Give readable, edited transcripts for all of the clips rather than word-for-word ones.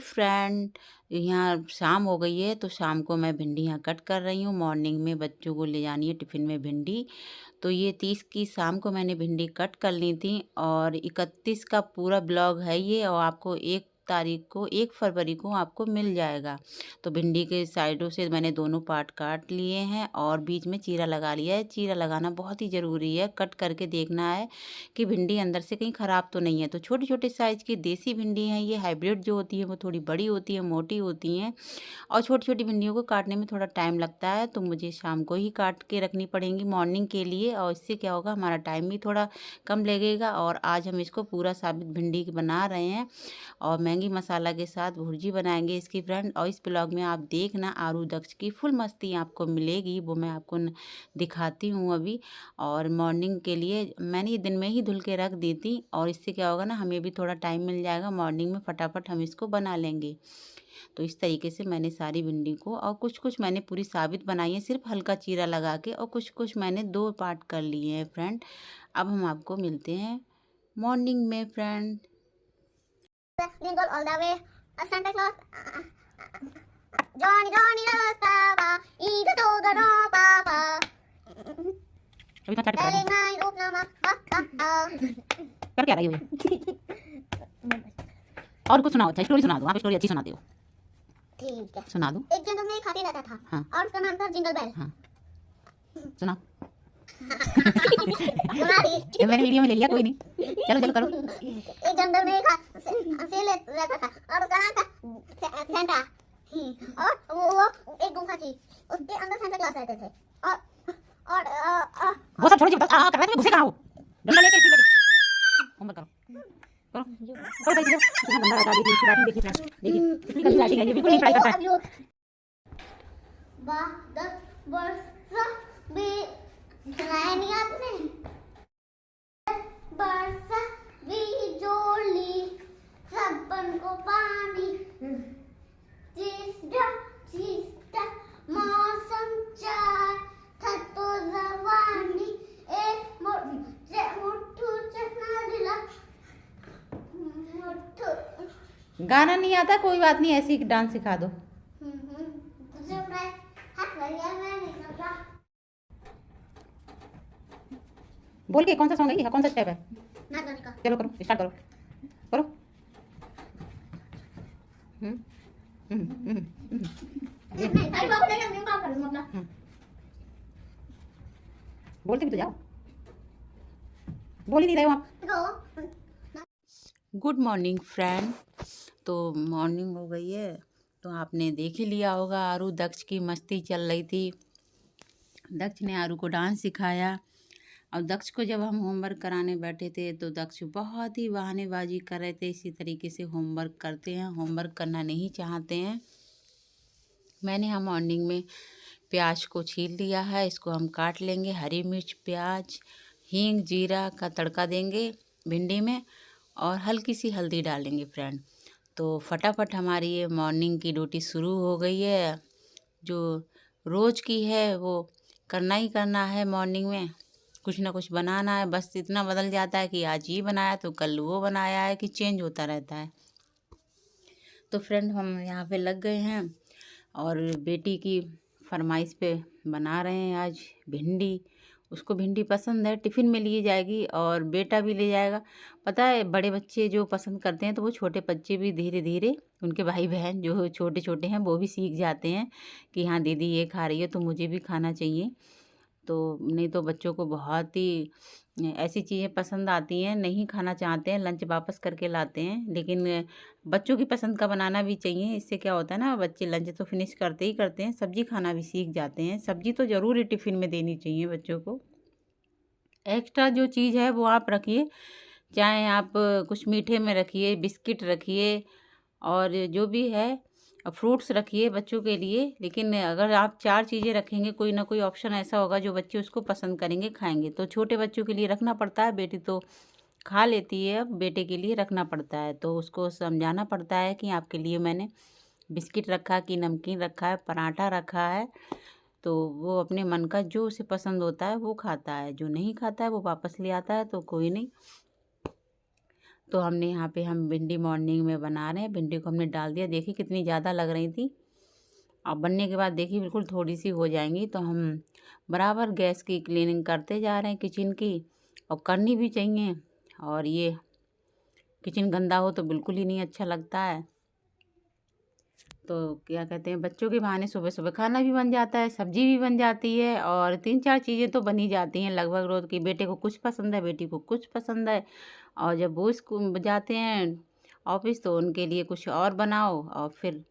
Friend, यहाँ शाम हो गई है तो शाम को मैं भिंडी यहाँ कट कर रही हूँ। मॉर्निंग में बच्चों को ले जानी है टिफ़िन में भिंडी। तो ये 30 की शाम को मैंने भिंडी कट कर ली थी और 31 का पूरा ब्लॉग है ये, और आपको 1 फरवरी को आपको मिल जाएगा। तो भिंडी के साइडों से मैंने दोनों पार्ट काट लिए हैं और बीच में चीरा लगा लिया है। चीरा लगाना बहुत ही ज़रूरी है, कट करके देखना है कि भिंडी अंदर से कहीं ख़राब तो नहीं है। तो छोटे-छोटे साइज़ की देसी भिंडी हैं ये, हाइब्रिड जो होती है वो थोड़ी बड़ी होती है, मोटी होती हैं, और छोटी-छोटी भिंडियों को काटने में थोड़ा टाइम लगता है, तो मुझे शाम को ही काट के रखनी पड़ेंगी मॉर्निंग के लिए, और इससे क्या होगा हमारा टाइम भी थोड़ा कम लगेगा। और आज हम इसको पूरा साबित भिंडी की बना रहे हैं और मैगी मसाला के साथ भुर्जी बनाएँगे इसकी फ्रेंड। और इस ब्लॉग में आप देखना आरू दक्ष की फुल मस्ती आपको मिलेगी, वो मैं आपको दिखाती हूँ अभी। और मॉर्निंग के लिए मैंने ये दिन में ही धुल के रख दी थी, और इससे क्या होगा ना हमें भी थोड़ा टाइम मिल जाएगा, मॉर्निंग में फटाफट हम इसको बना लेंगे। तो इस तरीके से मैंने सारी भिंडी को, और कुछ-कुछ मैंने पूरी साबित बनाई है सिर्फ हल्का चीरा लगा के, और कुछ-कुछ मैंने 2 पार्ट कर लिए हैं फ्रेंड। अब हम आपको मिलते हैं मॉर्निंग में friend. Jingle all the way, Santa Claus. Johnny, Johnny, does Papa, eat the dog, no Papa. अभी तो स्टार्ट कर Telling nine, oop, nama, कर क्या रही हो ये? और कुछ सुनाओ, अच्छा स्टोरी सुना दो, आप स्टोरी अच्छी सुनाते हो। ठीक है, सुना दो। एक जंगल में एक हाथी रहता था। हाँ। और उसका नाम था जिंगल बेल। हाँ। सुना। सुना दी। ये मैंने वीडियो में ले लिया, कोई नहीं। चलो चलो करो। एक जंगल में एक सेल रहता था और उसका नाम था सेंटा। और वो एक गुफा थी, उसके अंदर सेंटा क्लॉस रहते थे। और वो सब छोड़ दो, कर रहे थे घुसे कहाँ हो? डंडा लेके इसे लेके होमवर्क करो। करो करो भाई, कितना गंदा रहता है। देखिए राइटिंग, देखिए फ्रेंड, देखिए कितनी गंदी राइटिंग है, ये बिल्कुल नहीं ट्राई करता है। वाह, 10 वर्ष भी सुनाया नहीं आपने। बरसा भी जोली सबन को पानी, जिसका मौसम चार था तो जवानी, एक मुट्ठू चखना दिला मुट्ठू। गाना नहीं आता कोई बात नहीं, ऐसे ही डांस सिखा दो। तुझे मैं हाथ लगा, मैं नहीं समझा। बोल के कौन सा सॉन्ग है ये, कौन सा स्टेप है? ना गाने का। चलो करो, स्टार्ट करो करो। नहीं भाई, बाबू नहीं, मैं काम करूंगा अपना। बोलते भी तो जाओ, बोल ही नहीं रहे हो आप। देखो, गुड मॉर्निंग फ्रेंड। तो मॉर्निंग हो गई है, तो आपने देख ही लिया होगा आरू दक्ष की मस्ती चल रही थी। दक्ष ने आरू को डांस सिखाया, और दक्ष को जब हम होमवर्क कराने बैठे थे तो दक्ष बहुत ही बहानेबाजी कर रहे थे। इसी तरीके से होमवर्क करते हैं, होमवर्क करना नहीं चाहते हैं। मैंने यहाँ मॉर्निंग में प्याज को छील लिया है, इसको हम काट लेंगे। हरी मिर्च, प्याज, हींग, जीरा का तड़का देंगे भिंडी में, और हल्की सी हल्दी डालेंगे फ्रेंड। तो फटाफट हमारी ये मॉर्निंग की ड्यूटी शुरू हो गई है, जो रोज़ की है वो करना ही करना है। मॉर्निंग में कुछ ना कुछ बनाना है, बस इतना बदल जाता है कि आज ये बनाया तो कल वो बनाया है, कि चेंज होता रहता है। तो फ्रेंड हम यहाँ पे लग गए हैं और बेटी की फरमाइश पे बना रहे हैं आज भिंडी। उसको भिंडी पसंद है, टिफ़िन में लिए जाएगी और बेटा भी ले जाएगा। पता है बड़े बच्चे जो पसंद करते हैं तो वो छोटे बच्चे भी धीरे धीरे, उनके भाई बहन जो छोटे छोटे हैं वो भी सीख जाते हैं कि हाँ दीदी ये खा रही है तो मुझे भी खाना चाहिए। तो नहीं तो बच्चों को बहुत ही ऐसी चीज़ें पसंद आती हैं, नहीं खाना चाहते हैं, लंच वापस करके लाते हैं। लेकिन बच्चों की पसंद का बनाना भी चाहिए, इससे क्या होता है ना बच्चे लंच तो फिनिश करते ही करते हैं, सब्ज़ी खाना भी सीख जाते हैं। सब्ज़ी तो ज़रूर ही टिफ़िन में देनी चाहिए बच्चों को। एक्स्ट्रा जो चीज़ है वो आप रखिए, चाहे आप कुछ मीठे में रखिए, बिस्किट रखिए, और जो भी है फ्रूट्स रखिए बच्चों के लिए। लेकिन अगर आप 4 चीज़ें रखेंगे, कोई ना कोई ऑप्शन ऐसा होगा जो बच्चे उसको पसंद करेंगे, खाएंगे। तो छोटे बच्चों के लिए रखना पड़ता है, बेटी तो खा लेती है, अब बेटे के लिए रखना पड़ता है। तो उसको समझाना पड़ता है कि आपके लिए मैंने बिस्किट रखा कि नमकीन रखा है, पराठा रखा है। तो वो अपने मन का जो उसे पसंद होता है वो खाता है, जो नहीं खाता है वो वापस ले आता है, तो कोई नहीं। तो हमने यहाँ पे हम भिंडी मॉर्निंग में बना रहे हैं। भिंडी को हमने डाल दिया, देखिए कितनी ज़्यादा लग रही थी। और बनने के बाद देखिए बिल्कुल थोड़ी सी हो जाएंगी। तो हम बराबर गैस की क्लीनिंग करते जा रहे हैं किचन की, और करनी भी चाहिए। और ये किचन गंदा हो तो बिल्कुल ही नहीं अच्छा लगता है। तो क्या कहते हैं, बच्चों के बहाने सुबह सुबह खाना भी बन जाता है, सब्जी भी बन जाती है, और 3-4 चीज़ें तो बनी जाती हैं लगभग रोज़ की। बेटे को कुछ पसंद है, बेटी को कुछ पसंद है। और जब वो स्कूल जाते हैं ऑफिस तो उनके लिए कुछ और बनाओ। और फिर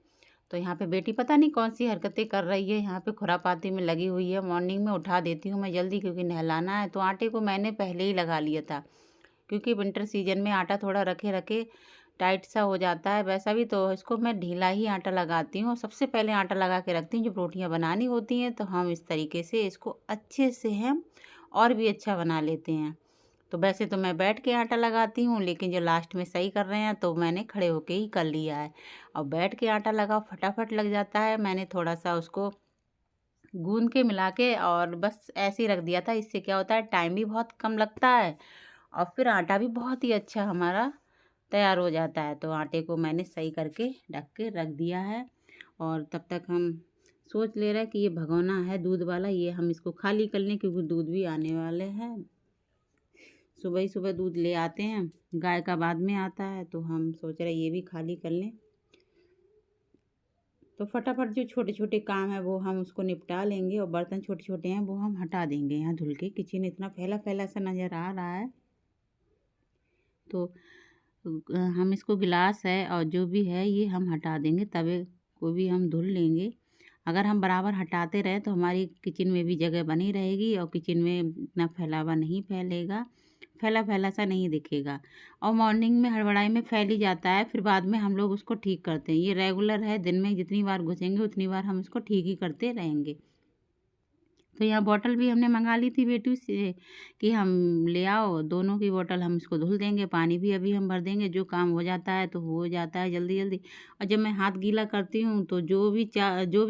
तो यहाँ पे बेटी पता नहीं कौन सी हरकतें कर रही है, यहाँ पे खुरापाती में लगी हुई है। मॉर्निंग में उठा देती हूँ मैं जल्दी, क्योंकि नहलाना है। तो आटे को मैंने पहले ही लगा लिया था, क्योंकि विंटर सीजन में आटा थोड़ा रखे रखे टाइट सा हो जाता है। वैसा भी तो इसको मैं ढीला ही आटा लगाती हूँ, और सबसे पहले आटा लगा के रखती हूँ। जब रोटियाँ बनानी होती हैं तो हम इस तरीके से इसको अच्छे से हम और भी अच्छा बना लेते हैं। तो वैसे तो मैं बैठ के आटा लगाती हूँ, लेकिन जो लास्ट में सही कर रहे हैं तो मैंने खड़े होके ही कर लिया है। और बैठ के आटा लगाओ फटाफट लग जाता है। मैंने थोड़ा सा उसको गूंद के मिला के और बस ऐसे ही रख दिया था। इससे क्या होता है, टाइम भी बहुत कम लगता है, और फिर आटा भी बहुत ही अच्छा हमारा तैयार हो जाता है। तो आटे को मैंने सही करके ढक के रख दिया है। और तब तक हम सोच ले रहे हैं कि ये भगोना है दूध वाला, ये हम इसको खाली कर लें, क्योंकि दूध भी आने वाले हैं। सुबह ही सुबह दूध ले आते हैं, गाय का बाद में आता है। तो हम सोच रहे ये भी खाली कर लें। तो फटाफट जो छोटे छोटे काम है वो हम उसको निपटा लेंगे, और बर्तन छोटे छोटे हैं वो हम हटा देंगे। यहाँ धुल के किचन इतना फैला फैला सा नज़र आ रहा है। तो हम इसको गिलास है और जो भी है ये हम हटा देंगे। तवे को भी हम धुल लेंगे। अगर हम बराबर हटाते रहें तो हमारी किचन में भी जगह बनी रहेगी, और किचन में इतना फैलावा नहीं फैलेगा, फैला फैला सा नहीं दिखेगा। और मॉर्निंग में हड़बड़ाई में फैल ही जाता है, फिर बाद में हम लोग उसको ठीक करते हैं। ये रेगुलर है, दिन में जितनी बार घुसेंगे उतनी बार हम इसको ठीक ही करते रहेंगे। तो यहाँ बॉटल भी हमने मंगा ली थी बेटी से कि हम ले आओ, दोनों की बॉटल हम इसको धुल देंगे। पानी भी अभी हम भर देंगे, जो काम हो जाता है तो हो जाता है जल्दी जल्दी। और जब मैं हाथ गीला करती हूँ तो जो भी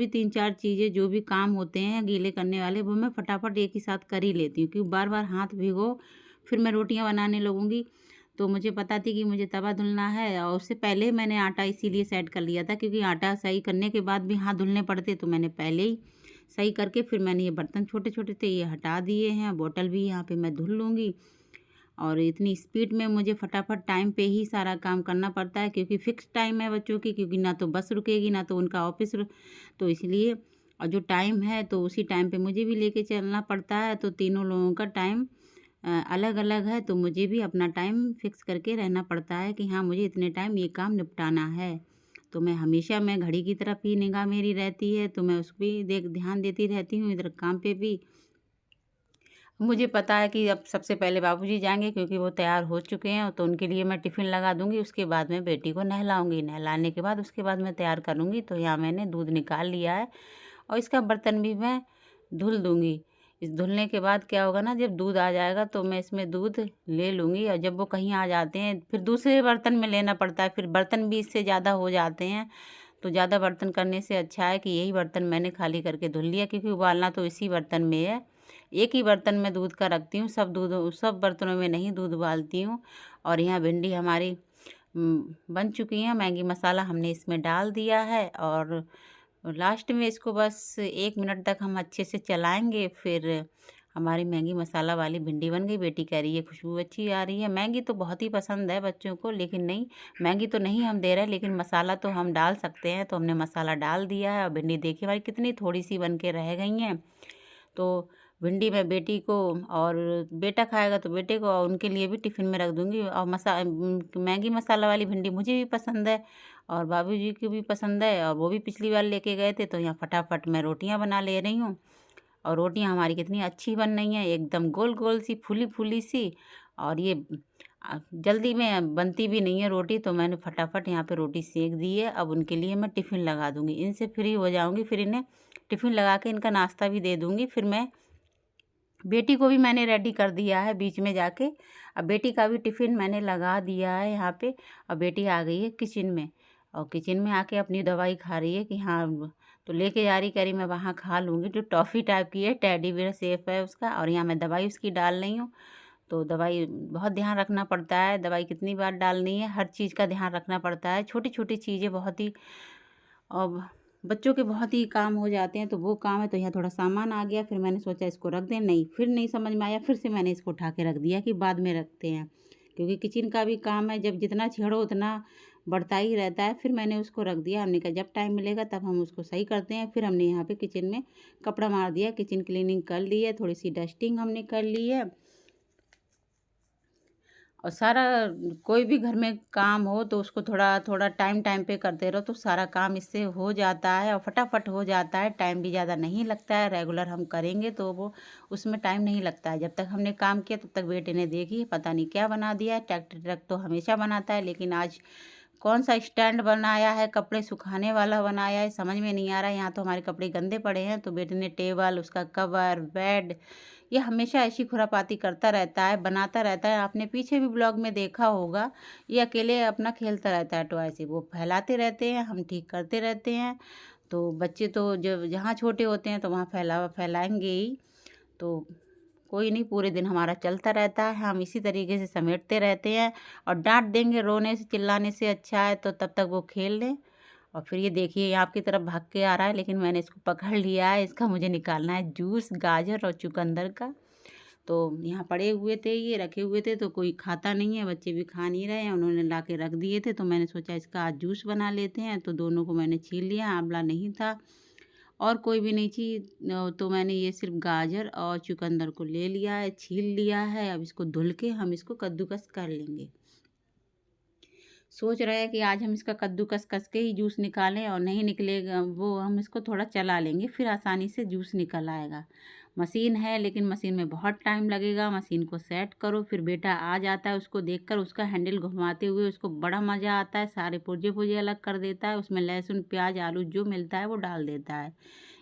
3-4 चीज़ें जो भी काम होते हैं गीले करने वाले, वो मैं फटाफट एक ही साथ कर ही लेती हूँ, क्योंकि बार बार हाथ भिगो फिर मैं रोटियाँ बनाने लगूँगी। तो मुझे पता थी कि मुझे तवा धुलना है, और उससे पहले मैंने आटा इसीलिए सेट कर लिया था, क्योंकि आटा सही करने के बाद भी हाथ धुलने पड़ते। तो मैंने पहले ही सही करके फिर मैंने ये बर्तन छोटे छोटे थे ये हटा दिए हैं। बॉटल भी यहाँ पे मैं धुल लूँगी। और इतनी स्पीड में मुझे फटाफट टाइम पे ही सारा काम करना पड़ता है, क्योंकि फिक्स टाइम है बच्चों की, क्योंकि ना तो बस रुकेगी ना तो उनका ऑफिस तो इसलिए, और जो टाइम है तो उसी टाइम पे मुझे भी लेके चलना पड़ता है। तो तीनों लोगों का टाइम अलग अलग है, तो मुझे भी अपना टाइम फिक्स करके रहना पड़ता है कि हाँ मुझे इतने टाइम ये काम निपटाना है। तो मैं घड़ी की तरफ ही निगाह मेरी रहती है, तो मैं उस पर ध्यान देती रहती हूँ, इधर काम पे भी। मुझे पता है कि अब सबसे पहले बाबूजी जाएंगे, क्योंकि वो तैयार हो चुके हैं। तो उनके लिए मैं टिफ़िन लगा दूंगी, उसके बाद मैं बेटी को नहलाऊंगी। नहलाने के बाद उसके बाद मैं तैयार करूंगी। तो यहाँ मैंने दूध निकाल लिया है, और इसका बर्तन भी मैं धुल दूंगी। इस धुलने के बाद क्या होगा ना, जब दूध आ जाएगा तो मैं इसमें दूध ले लूँगी। और जब वो कहीं आ जाते हैं फिर दूसरे बर्तन में लेना पड़ता है, फिर बर्तन भी इससे ज़्यादा हो जाते हैं। तो ज़्यादा बर्तन करने से अच्छा है कि यही बर्तन मैंने खाली करके धुल लिया, क्योंकि उबालना तो इसी बर्तन में है। एक ही बर्तन में दूध का रखती हूँ, सब बर्तनों में नहीं दूध उबालती हूँ। और यहाँ भिंडी हमारी बन चुकी है। मैगी मसाला हमने इसमें डाल दिया है, और लास्ट में इसको बस 1 मिनट तक हम अच्छे से चलाएंगे। फिर हमारी मैगी मसाला वाली भिंडी बन गई। बेटी कह रही है खुशबू अच्छी आ रही है। मैगी तो बहुत ही पसंद है बच्चों को, लेकिन नहीं, मैगी तो नहीं हम दे रहे, लेकिन मसाला तो हम डाल सकते हैं। तो हमने मसाला डाल दिया है। और भिंडी देखिए हमारी कितनी थोड़ी सी बन के रह गई हैं। तो भिंडी मैं बेटी को, और बेटा खाएगा तो बेटे को, और उनके लिए भी टिफ़िन में रख दूँगी। और मैगी मसाला वाली भिंडी मुझे भी पसंद है, और बाबूजी को भी पसंद है, और वो भी पिछली बार लेके गए थे। तो यहाँ फटाफट मैं रोटियाँ बना ले रही हूँ। और रोटियाँ हमारी कितनी अच्छी बन रही हैं, एकदम गोल गोल सी, फूली फूली सी। और ये जल्दी में बनती भी नहीं है रोटी। तो मैंने फटाफट यहाँ पे रोटी सेक दी है। अब उनके लिए मैं टिफ़िन लगा दूँगी, इनसे फ्री हो जाऊँगी, फिर इन्हें टिफ़िन लगा के इनका नाश्ता भी दे दूँगी। फिर मैं बेटी को भी मैंने रेडी कर दिया है बीच में जाके। अब बेटी का भी टिफ़िन मैंने लगा दिया है यहाँ पे। और बेटी आ गई है किचन में, और किचन में आके अपनी दवाई खा रही है कि हाँ, तो लेके जा रही, कह रही मैं वहाँ खा लूँगी। जो टॉफ़ी टाइप की है, टेडी बियर शेप है उसका, और यहाँ मैं दवाई उसकी डाल रही हूँ। तो दवाई बहुत ध्यान रखना पड़ता है, दवाई कितनी बार डालनी है, हर चीज़ का ध्यान रखना पड़ता है। छोटी छोटी चीज़ें बहुत ही और बच्चों के बहुत ही काम हो जाते हैं, तो वो काम है। तो यहाँ थोड़ा सामान आ गया, फिर मैंने सोचा इसको रख दें, नहीं फिर नहीं समझ में आया, फिर से मैंने इसको उठा के रख दिया कि बाद में रखते हैं, क्योंकि किचन का भी काम है, जब जितना छेड़ो उतना बढ़ता ही रहता है। फिर मैंने उसको रख दिया, हमने कहा जब टाइम मिलेगा तब हम उसको सही करते हैं। फिर हमने यहाँ पे किचन में कपड़ा मार दिया, किचन क्लीनिंग कर ली है, थोड़ी सी डस्टिंग हमने कर ली है। और सारा कोई भी घर में काम हो तो उसको थोड़ा थोड़ा टाइम टाइम पे करते रहो, तो सारा काम इससे हो जाता है और फटाफट हो जाता है। टाइम भी ज़्यादा नहीं लगता है, रेगुलर हम करेंगे तो वो उसमें टाइम नहीं लगता है। जब तक हमने काम किया तब तक बेटे ने देखी पता नहीं क्या बना दिया है। ट्रैक्टर ट्रक तो हमेशा बनाता है, लेकिन आज कौन सा स्टैंड बनाया है, कपड़े सुखाने वाला बनाया है, समझ में नहीं आ रहा है। यहाँ तो हमारे कपड़े गंदे पड़े हैं, तो बेटे ने टेबल, उसका कवर, बेड, ये हमेशा ऐसी खुरापाती करता रहता है, बनाता रहता है। आपने पीछे भी ब्लॉग में देखा होगा, ये अकेले अपना खेलता रहता है टॉय से, वो फैलाते रहते हैं, हम ठीक करते रहते हैं। तो बच्चे तो जब जहाँ छोटे होते हैं तो वहाँ फैलाएंगे ही। तो कोई नहीं, पूरे दिन हमारा चलता रहता है, हम इसी तरीके से समेटते रहते हैं। और डांट देंगे, रोने से चिल्लाने से अच्छा है तो तब तक वो खेल लें। और फिर ये देखिए, ये आपकी तरफ भाग के आ रहा है, लेकिन मैंने इसको पकड़ लिया है। इसका मुझे निकालना है जूस गाजर और चुकंदर का। तो यहाँ पड़े हुए थे, ये रखे हुए थे, तो कोई खाता नहीं है, बच्चे भी खा नहीं रहे हैं, उन्होंने ला के रख दिए थे। तो मैंने सोचा इसका आज जूस बना लेते हैं, तो दोनों को मैंने छील लिया, आंवला नहीं था और कोई भी नहीं थी। तो मैंने ये सिर्फ गाजर और चुकंदर को ले लिया है, छील लिया है। अब इसको धुल के हम इसको कद्दूकस कर लेंगे। सोच रहे हैं कि आज हम इसका कद्दूकस कस के ही जूस निकालें, और नहीं निकलेगा वो हम इसको थोड़ा चला लेंगे, फिर आसानी से जूस निकल आएगा। मशीन है, लेकिन मशीन में बहुत टाइम लगेगा। मशीन को सेट करो, फिर बेटा आ जाता है, उसको देखकर उसका हैंडल घुमाते हुए उसको बड़ा मज़ा आता है। सारे पुर्जे पुर्जे अलग कर देता है, उसमें लहसुन प्याज आलू जो मिलता है वो डाल देता है।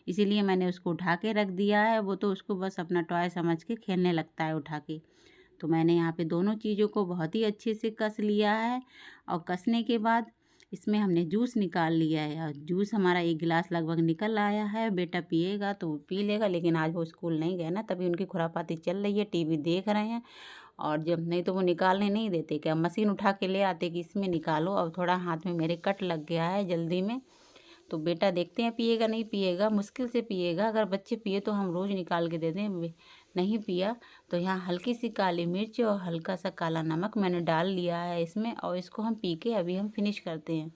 इसीलिए मैंने उसको उठा के रख दिया है। वो तो उसको बस अपना टॉय समझ के खेलने लगता है उठा के। तो मैंने यहाँ पे दोनों चीज़ों को बहुत ही अच्छे से कस लिया है। और कसने के बाद इसमें हमने जूस निकाल लिया है, और जूस हमारा 1 गिलास लगभग निकल आया है। बेटा पिएगा तो वो पी लेगा, लेकिन आज वो स्कूल नहीं गए ना, तभी उनकी खुरापाती चल रही है, टीवी देख रहे हैं। और जब नहीं तो वो निकालने नहीं देते, क्या मशीन उठा के ले आते कि इसमें निकालो। अब थोड़ा हाथ में मेरे कट लग गया है जल्दी में, तो बेटा देखते हैं पिएगा नहीं पिएगा, मुश्किल से पिएगा। अगर बच्चे पिए तो हम रोज़ निकाल के दे दें, नहीं पिया तो यहाँ हल्की सी काली मिर्च और हल्का सा काला नमक मैंने डाल लिया है इसमें, और इसको हम पी के अभी हम फिनिश करते हैं।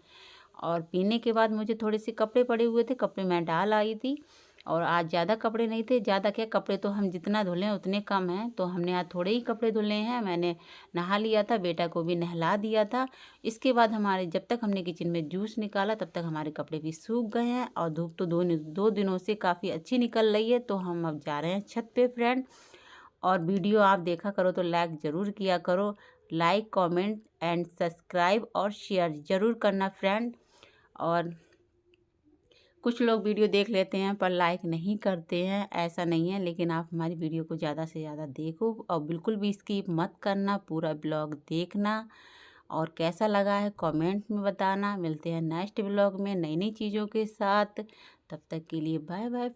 और पीने के बाद मुझे थोड़े से कपड़े पड़े हुए थे, कपड़े मैं डाल आई थी। और आज ज़्यादा कपड़े नहीं थे, ज़्यादा क्या, कपड़े तो हम जितना धुलें उतने कम हैं, तो हमने आज थोड़े ही कपड़े धुले हैं। मैंने नहा लिया था, बेटा को भी नहला दिया था। इसके बाद हमारे जब तक हमने किचन में जूस निकाला तब तक हमारे कपड़े भी सूख गए हैं, और धूप तो दो दिनों से काफ़ी अच्छी निकल रही है। तो हम अब जा रहे हैं छत पे फ्रेंड। और वीडियो आप देखा करो तो लाइक ज़रूर किया करो, लाइक कमेंट एंड सब्सक्राइब और शेयर ज़रूर करना फ्रेंड। और कुछ लोग वीडियो देख लेते हैं पर लाइक नहीं करते हैं, ऐसा नहीं है, लेकिन आप हमारी वीडियो को ज़्यादा से ज़्यादा देखो और बिल्कुल भी स्किप मत करना, पूरा ब्लॉग देखना। और कैसा लगा है कमेंट में बताना। मिलते हैं नेक्स्ट ब्लॉग में नई नई चीज़ों के साथ, तब तक के लिए बाय बाय।